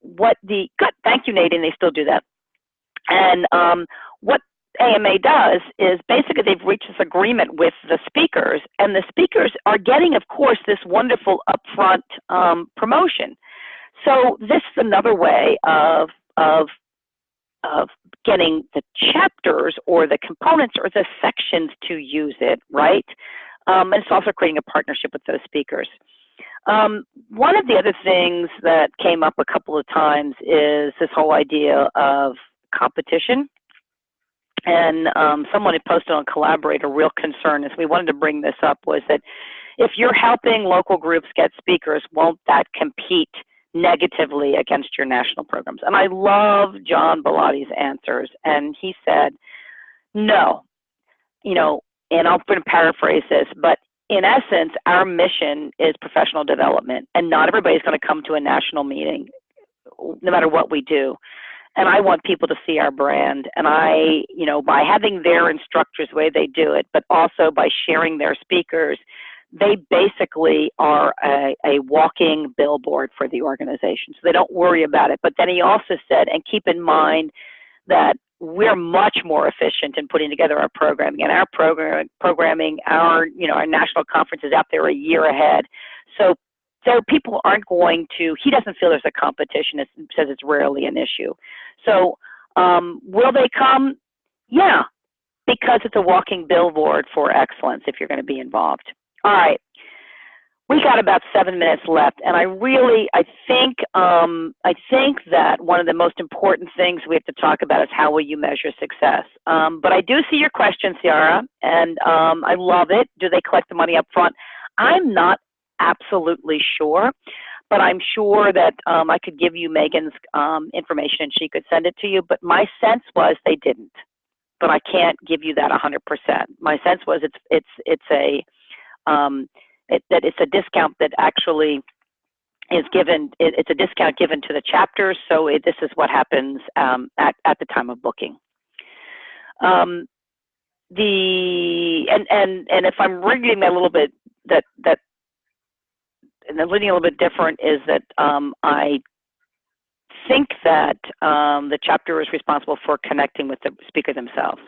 thank you, Nadine, they still do that. And what AMA does is basically they've reached this agreement with the speakers, and the speakers are getting, of course, this wonderful upfront promotion. So this is another way of getting the chapters or the components or the sections to use it, right? And it's also creating a partnership with those speakers. One of the other things that came up a couple of times is this whole idea of competition. And someone had posted on Collaborate, a real concern, as we wanted to bring this up, was that if you're helping local groups get speakers, won't that compete negatively against your national programs? And I love John Bellatti's answers, and he said, no, and I'm going to paraphrase this, but in essence, our mission is professional development, and not everybody's going to come to a national meeting, no matter what we do. And I want people to see our brand. And by having their instructors the way they do it, but also by sharing their speakers, they basically are a walking billboard for the organization. So they don't worry about it. But then he also said, and keep in mind that we're much more efficient in putting together our programming. And our programming, our national conference is out there a year ahead. So people aren't going to, he doesn't feel there's a competition. It says it's rarely an issue. So will they come? Yeah, because it's a walking billboard for excellence if you're going to be involved. All right. We got about 7 minutes left, and I think that one of the most important things we have to talk about is how will you measure success. But I do see your question, Ciara, and I love it. Do they collect the money up front? I'm not absolutely sure, but I'm sure that I could give you Megan's information and she could send it to you. But my sense was they didn't. But I can't give you that 100%. My sense was it's a discount that actually is given. It's a discount given to the chapters. So this is what happens at the time of booking. And if I'm reading that a little bit, and the reading a little bit different is that I think that the chapter is responsible for connecting with the speaker themselves.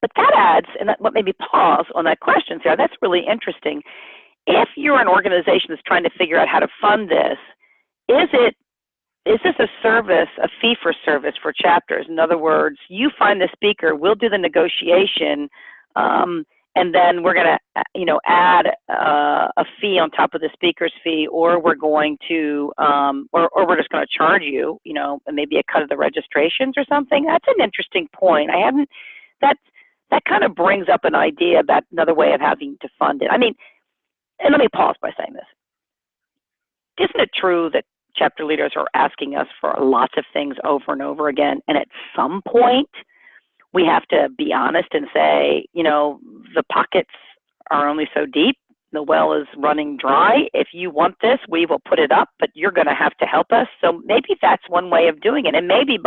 But that adds, and that, what made me pause on that question, Sarah, that's really interesting. If you're an organization that's trying to figure out how to fund this, is this a service, a fee for service for chapters? In other words, you find the speaker, we'll do the negotiation, and then we're going to, add a fee on top of the speaker's fee, or we're going to, or we're just going to charge you, and maybe a cut of the registrations or something. That's an interesting point. That kind of brings up an idea about another way of having to fund it. I mean, and let me pause by saying this. Isn't it true that chapter leaders are asking us for lots of things over and over again, and at some point we have to be honest and say, the pockets are only so deep, the well is running dry. If you want this, we will put it up, but you're going to have to help us. So maybe that's one way of doing it, and maybe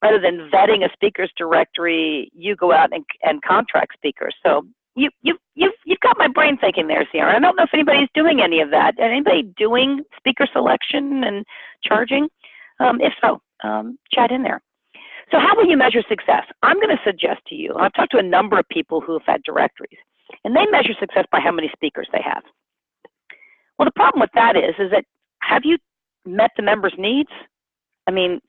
rather than vetting a speakers directory, you go out and contract speakers. So you've got my brain thinking there, Sierra. I don't know if anybody's doing any of that. Anybody doing speaker selection and charging? If so, chat in there. So how will you measure success? I'm going to suggest to you, I've talked to a number of people who have had directories, and they measure success by how many speakers they have. Well, the problem with that is that have you met the members' needs? I mean,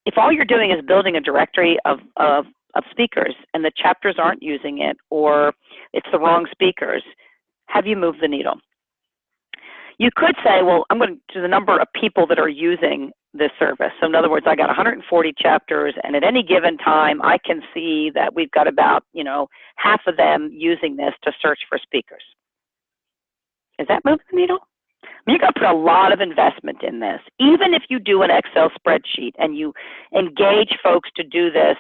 if all you're doing is building a directory of speakers and the chapters aren't using it, or it's the wrong speakers, have you moved the needle? You could say, well, I'm going to the number of people that are using this service. So in other words, I got 140 chapters, and at any given time, I can see that we've got about, half of them using this to search for speakers. Is that moving the needle? You've got to put a lot of investment in this. Even if you do an Excel spreadsheet and you engage folks to do this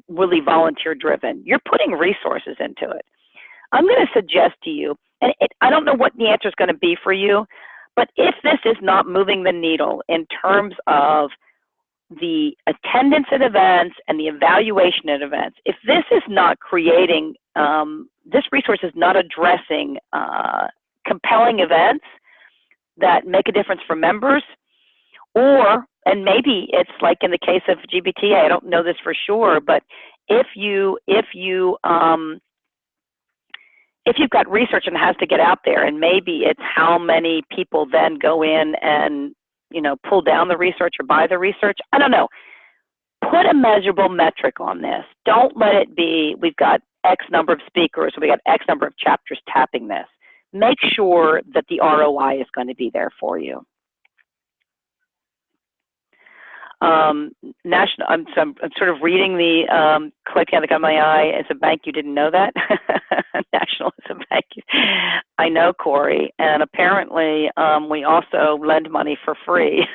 really volunteer-driven, you're putting resources into it. I'm going to suggest to you, and I don't know what the answer is going to be for you, but if this is not moving the needle in terms of the attendance at events and the evaluation at events, if this is not creating, this resource is not addressing compelling events that make a difference for members, and maybe it's like in the case of GBTA, I don't know this for sure, but if you've got research and has to get out there, and maybe it's how many people then go in and, pull down the research or buy the research, I don't know. Put a measurable metric on this. Don't let it be, we've got X number of speakers, or we got X number of chapters tapping this. Make sure that the ROI is going to be there for you. I'm sort of reading the collecting on the gun of my eye. It's a bank. You didn't know that? National is a bank. I know, Corey. And apparently we also lend money for free.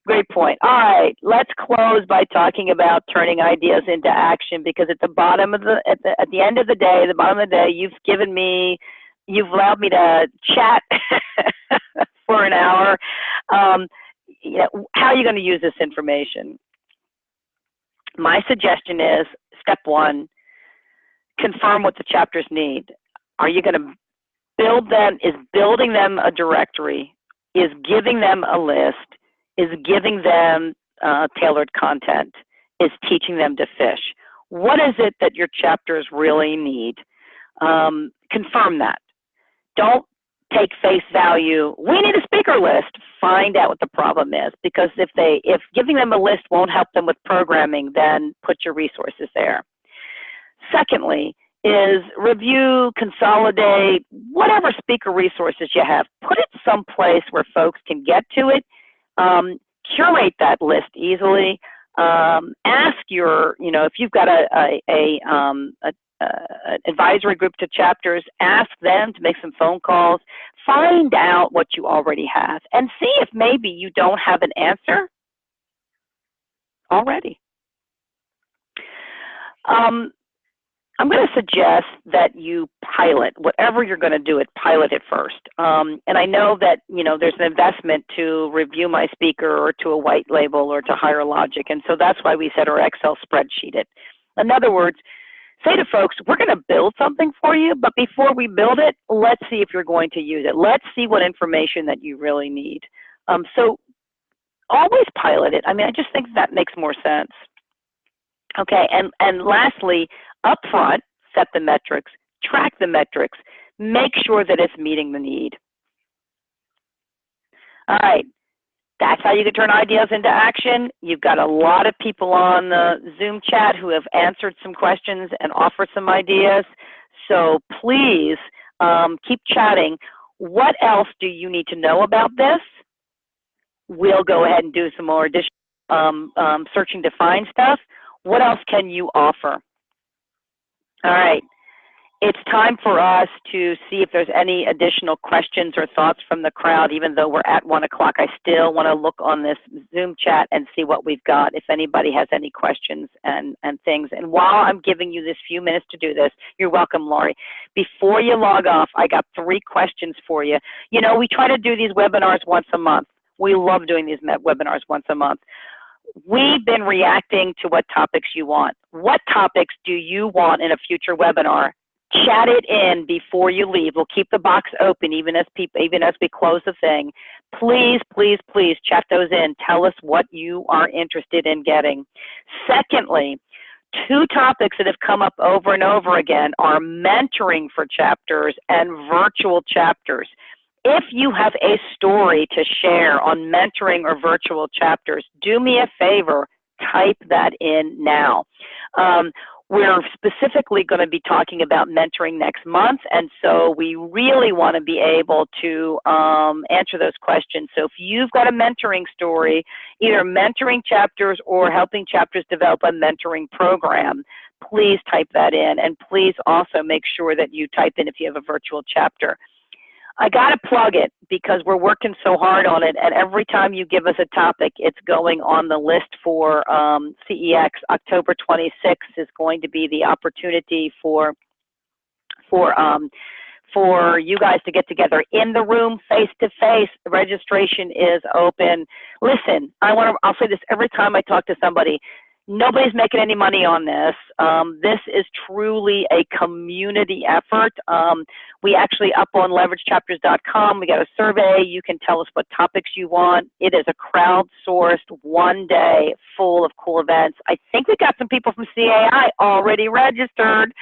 Great point. All right, let's close by talking about turning ideas into action, because at the bottom of at the end of the day, the bottom of the day, you've allowed me to chat for an hour. How are you going to use this information? My suggestion is, step one, confirm what the chapters need. Are you going to build them? Is building them a directory? Is giving them a list? Is giving them tailored content? Is teaching them to fish? What is it that your chapters really need? Confirm that. Don't take face value. We need a speaker list. Find out what the problem is, because if giving them a list won't help them with programming, then put your resources there. Secondly, is review, consolidate, whatever speaker resources you have. Put it someplace where folks can get to it. Curate that list easily. Ask if you've got an advisory group to chapters, ask them to make some phone calls. Find out what you already have and see if maybe you don't have an answer already. I'm going to suggest that you pilot whatever you're going to do. Pilot it first. And I know that there's an investment to review my speaker, or to a white label, or to hire Logic, and so that's why we said our Excel spreadsheet it. In other words, say to folks, we're going to build something for you, but before we build it, let's see if you're going to use it. Let's see what information that you really need. So always pilot it. I mean, I just think that makes more sense. Okay, and lastly, upfront, set the metrics, track the metrics, make sure that it's meeting the need. All right, that's how you can turn ideas into action. You've got a lot of people on the Zoom chat who have answered some questions and offered some ideas. So please keep chatting. What else do you need to know about this? We'll go ahead and do some more additional searching to find stuff. What else can you offer? All right. It's time for us to see if there's any additional questions or thoughts from the crowd. Even though we're at 1 o'clock, I still want to look on this Zoom chat and see what we've got, if anybody has any questions and things. And while I'm giving you this few minutes to do this, you're welcome, Laurie. Before you log off, I got 3 questions for you. You know, we try to do these webinars once a month. We love doing these webinars once a month. We've been reacting to what topics you want. What topics do you want in a future webinar? Chat it in before you leave. We'll keep the box open even as we close the thing. Please, please, please chat those in. Tell us what you are interested in getting. Secondly, 2 topics that have come up over and over again are mentoring for chapters and virtual chapters. If you have a story to share on mentoring or virtual chapters, do me a favor, type that in now. We're specifically going to be talking about mentoring next month, and so we really want to be able to answer those questions. So if you've got a mentoring story, either mentoring chapters or helping chapters develop a mentoring program, please type that in, and please also make sure that you type in if you have a virtual chapter. I got to plug it because we're working so hard on it, and every time you give us a topic, it's going on the list for CEX. October 26th is going to be the opportunity for you guys to get together in the room, face to face. The registration is open. Listen, I'll say this every time I talk to somebody. Nobody's making any money on this. This is truly a community effort. We actually up on leveragechapters.com. We got a survey. You can tell us what topics you want. It is a crowdsourced 1 day full of cool events. I think we got some people from CAI already registered.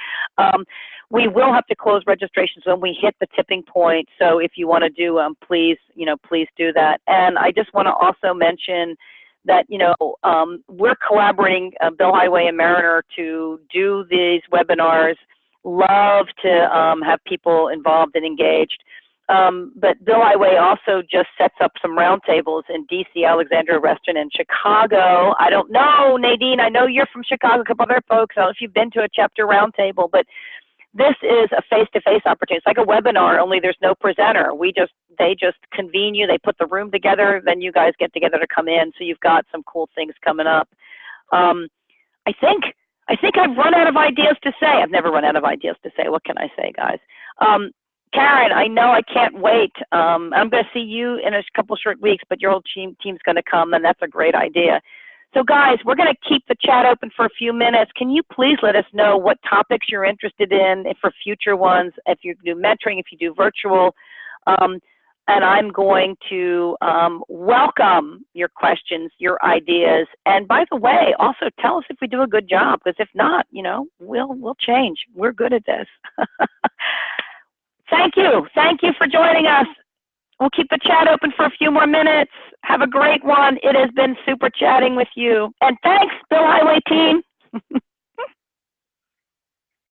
We will have to close registrations when we hit the tipping point. So if you want to do, please do that. And I just want to also mention that, we're collaborating, Bill Highway and Mariner, to do these webinars. Love to have people involved and engaged. But Bill Highway also just sets up some roundtables in DC, Alexandria, Reston, and Chicago. I don't know, Nadine, I know you're from Chicago, a couple other folks. I don't know if you've been to a chapter roundtable, but this is a face-to-face opportunity. It's like a webinar, only there's no presenter. They just convene you, they put the room together, then you guys get together to come in, so you've got some cool things coming up. I think I've run out of ideas to say. I've never run out of ideas to say. What can I say, guys? Karen, I know I can't wait. I'm going to see you in a couple short weeks, but your whole team's going to come, and that's a great idea. So guys, we're going to keep the chat open for a few minutes. Can you please let us know what topics you're interested in for future ones, if you do mentoring, if you do virtual. And I'm going to welcome your questions, your ideas. And by the way, also tell us if we do a good job, because if not, we'll change. We're good at this. Thank you. Thank you for joining us. We'll keep the chat open for a few more minutes. Have a great one. It has been super chatting with you. And thanks, Bill Highway team.